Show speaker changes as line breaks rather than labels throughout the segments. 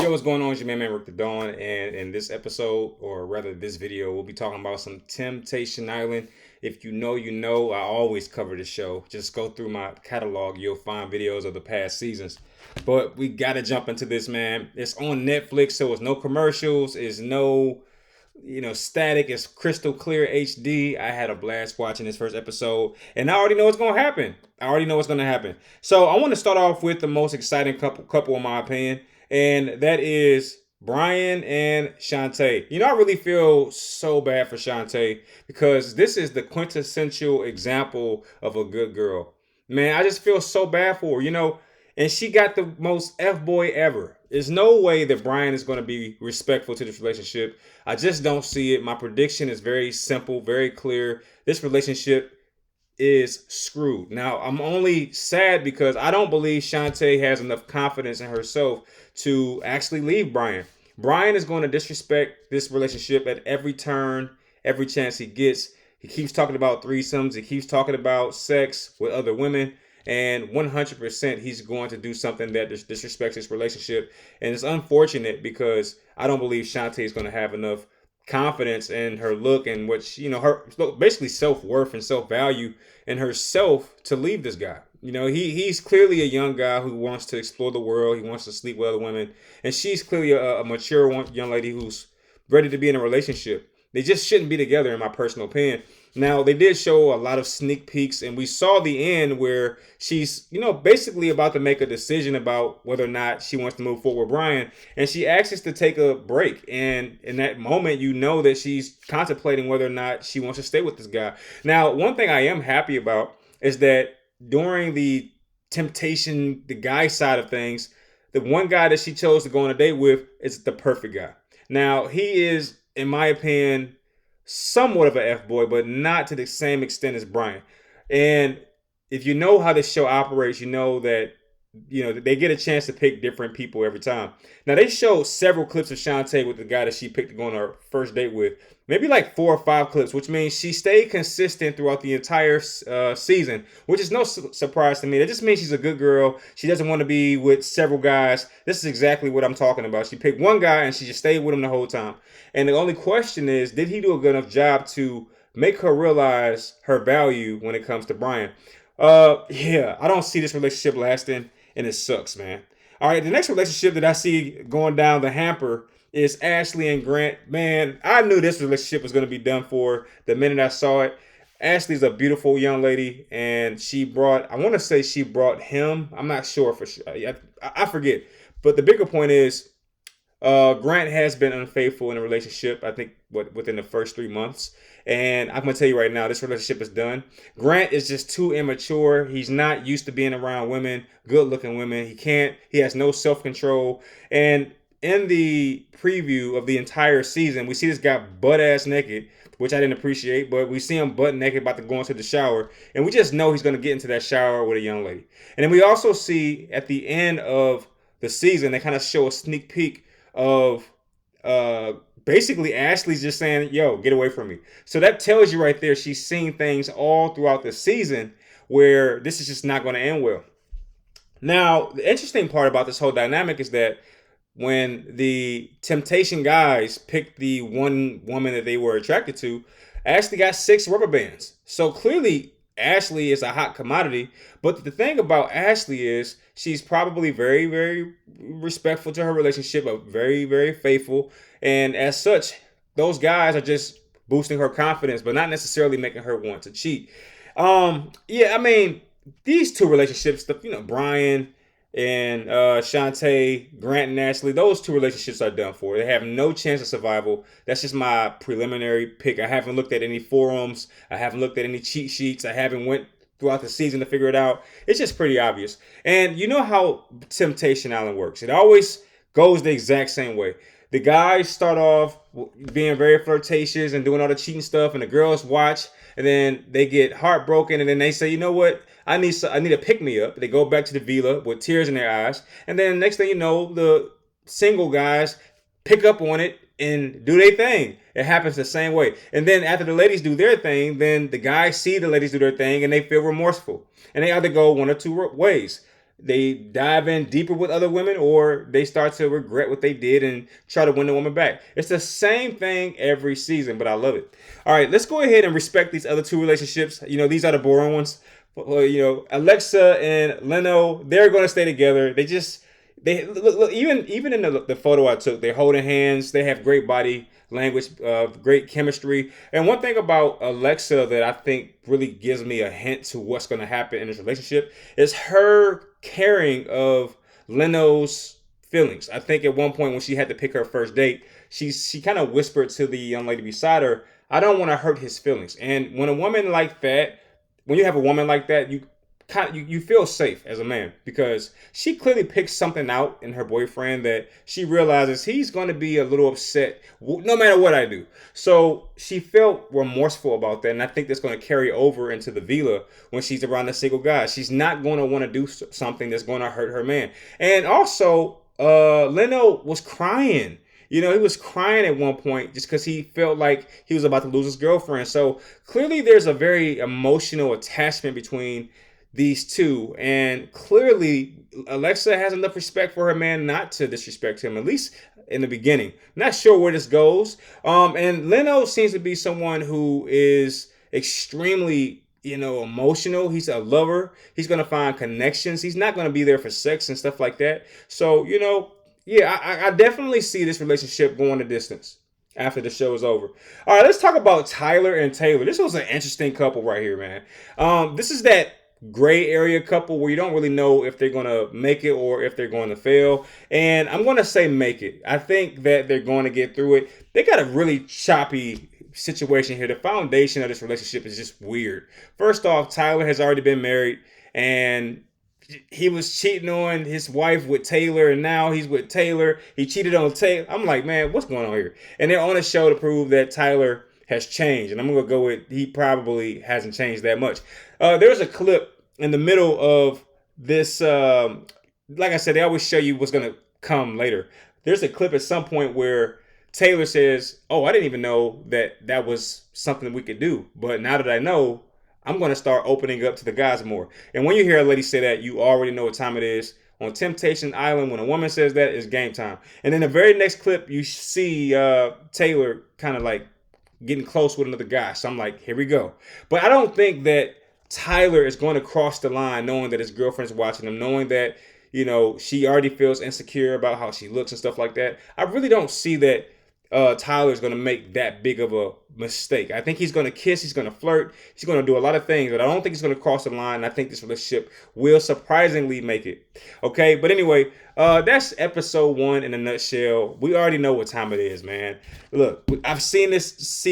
Yo, what's going on? It's your man, Rick the Dawn, and in this episode, or rather this video, we'll be talking about some Temptation Island. If you know, you know. I always cover the show. Just go through my catalog. You'll find videos of the past seasons. But we gotta jump into this, man. It's on Netflix, so it's no commercials. It's no, static. It's crystal clear HD. I had a blast watching this first episode, and I already know what's gonna happen. So I want to start off with the most exciting couple in my opinion, and that is Brion and Shante. I really feel so bad for Shante because this is the quintessential example of a good girl. Man, I just feel so bad for her, and she got the most F boy ever. There's no way that Brion is going to be respectful to this relationship. I just don't see it. My prediction is very simple, very clear. This relationship is screwed. Now, I'm only sad because I don't believe Shante has enough confidence in herself to actually leave Brion. Brion is going to disrespect this relationship at every turn, every chance he gets. He keeps talking about threesomes. He keeps talking about sex with other women. And 100% he's going to do something that disrespects his relationship. And it's unfortunate because I don't believe Shante is going to have enough confidence in her look and her basically self-worth and self-value in herself to leave this guy. He's clearly a young guy who wants to explore the world. He wants to sleep with other women. And she's clearly a mature young lady who's ready to be in a relationship. They just shouldn't be together, in my personal opinion. Now, they did show a lot of sneak peeks, and we saw the end where she's, basically about to make a decision about whether or not she wants to move forward with Brion, and she asks us to take a break. And in that moment, that she's contemplating whether or not she wants to stay with this guy. Now, one thing I am happy about is that during the temptation, the guy side of things, the one guy that she chose to go on a date with is the perfect guy. Now, he is, in my opinion, somewhat of an F-boy, but not to the same extent as Brion. And if you know how this show operates, you know that they get a chance to pick different people every time. Now, they showed several clips of Shante with the guy that she picked to go on her first date with. Maybe like 4 or 5 clips, which means she stayed consistent throughout the entire season, which is no surprise to me. That just means she's a good girl. She doesn't want to be with several guys. This is exactly what I'm talking about. She picked one guy and she just stayed with him the whole time. And the only question is, did he do a good enough job to make her realize her value when it comes to Brion? I don't see this relationship lasting, and it sucks, man. All right, the next relationship that I see going down the hamper is Ashley and Grant. Man, I knew this relationship was going to be done for the minute I saw it. Ashley's a beautiful young lady, and she brought him. I'm not sure for sure. I forget. But the bigger point is, Grant has been unfaithful in a relationship, I think, within the first 3 months. And I'm going to tell you right now, this relationship is done. Grant is just too immature. He's not used to being around women, good-looking women. He has no self-control. And in the preview of the entire season, we see this guy butt-ass naked, which I didn't appreciate, but we see him butt naked about to go into the shower. And we just know he's going to get into that shower with a young lady. And then we also see at the end of the season, they kind of show a sneak peek of basically Ashley's just saying, yo, get away from me. So that tells you right there she's seen things all throughout the season where this is just not going to end well. Now, the interesting part about this whole dynamic is that when the temptation guys picked the one woman that they were attracted to, Ashley got 6 rubber bands. So clearly Ashley is a hot commodity. But the thing about Ashley is she's probably very, very respectful to her relationship, but very, very faithful. And as such, those guys are just boosting her confidence, but not necessarily making her want to cheat. These two relationships, Brion and Shante, Grant and Ashley, those two relationships are done for. They have no chance of survival. That's just my preliminary pick. I haven't looked at any forums. I haven't looked at any cheat sheets. I haven't went throughout the season to figure it out. It's just pretty obvious. And you know how Temptation Island works. It always goes the exact same way. The guys start off being very flirtatious and doing all the cheating stuff, and the girls watch, and then they get heartbroken, and then they say, you know what? I need a pick-me-up. They go back to the villa with tears in their eyes, and then next thing you know, the single guys pick up on it and do their thing. It happens the same way. And then after the ladies do their thing, then the guys see the ladies do their thing, and they feel remorseful. And they either go one or two ways. they dive in deeper with other women, or they start to regret what they did and try to win the woman back. It's the same thing every season, but I love it. All right, let's go ahead and respect these other two relationships. These are the boring ones. Alexa and Lino, they're going to stay together. They look even in the photo I took, they're holding hands. They have great body language, great chemistry. And one thing about Alexa that I think really gives me a hint to what's going to happen in this relationship is her caring of Leno's feelings. I think at one point when she had to pick her first date, she kind of whispered to the young lady beside her, "I don't want to hurt his feelings." And when a woman like that, when you have a woman like that, you feel safe as a man, because she clearly picks something out in her boyfriend that she realizes he's going to be a little upset no matter what I do. So she felt remorseful about that, and I think that's going to carry over into the villa when she's around a single guy. She's not going to want to do something that's going to hurt her man. And also, Leno was crying. He was crying at one point just because he felt like he was about to lose his girlfriend. So clearly there's a very emotional attachment between these two, and clearly Alexa has enough respect for her man not to disrespect him, at least in the beginning. Not sure where this goes. And Leno seems to be someone who is extremely emotional. He's a lover. He's going to find connections. He's not going to be there for sex and stuff like that. So yeah, I definitely see this relationship going the distance after the show is over. All right, let's talk about Tayler and Tayler. This was an interesting couple right here, man. This is that gray area couple where you don't really know if they're going to make it or if they're going to fail. And I'm going to say make it. I think that they're going to get through it. They got a really choppy situation here. The foundation of this relationship is just weird. First off, Tayler has already been married, and he was cheating on his wife with Tayler, and now he's with Tayler. He cheated on Tayler. I'm like, man, what's going on here? And they're on a show to prove that Tayler has changed, and I'm going to go with he probably hasn't changed that much. There's a clip in the middle of this. Like I said, they always show you what's going to come later. There's a clip at some point where Tayler says, "Oh, I didn't even know that was something we could do. But now that I know, I'm going to start opening up to the guys more." And when you hear a lady say that, you already know what time it is. On Temptation Island, when a woman says that, it's game time. And in the very next clip, you see Tayler kind of like getting close with another guy. So I'm like, here we go. But I don't think that Tayler is going to cross the line knowing that his girlfriend's watching him, knowing that, she already feels insecure about how she looks and stuff like that. I really don't see that Tyler is going to make that big of a mistake. I think he's going to kiss, he's going to flirt, he's going to do a lot of things, but I don't think he's going to cross the line. I think this relationship will surprisingly make it. Okay, but anyway, that's episode 1 in a nutshell. We already know what time it is, man. Look, I've seen this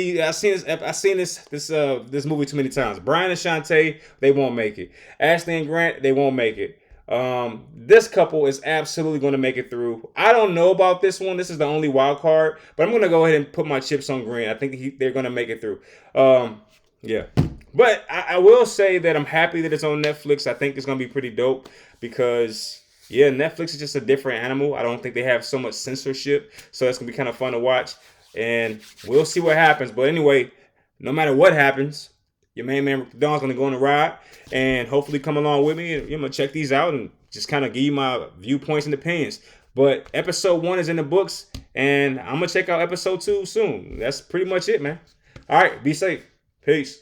movie too many times. Brion and Shante, they won't make it. Ashley and Grant, they won't make it. This couple is absolutely going to make it through. I don't know about this one. This is the only wild card, but I'm going to go ahead and put my chips on green. I think they're going to make it through. Yeah. But I will say that I'm happy that it's on Netflix. I think it's going to be pretty dope because, yeah, Netflix is just a different animal. I don't think they have so much censorship, so it's going to be kind of fun to watch, and we'll see what happens. But anyway, no matter what happens, your main man Don's going to go on a ride and hopefully come along with me and I'm going to check these out and just kind of give you my viewpoints and opinions. But episode 1 is in the books, and I'm going to check out episode 2 soon. That's pretty much it, man. All right, be safe. Peace.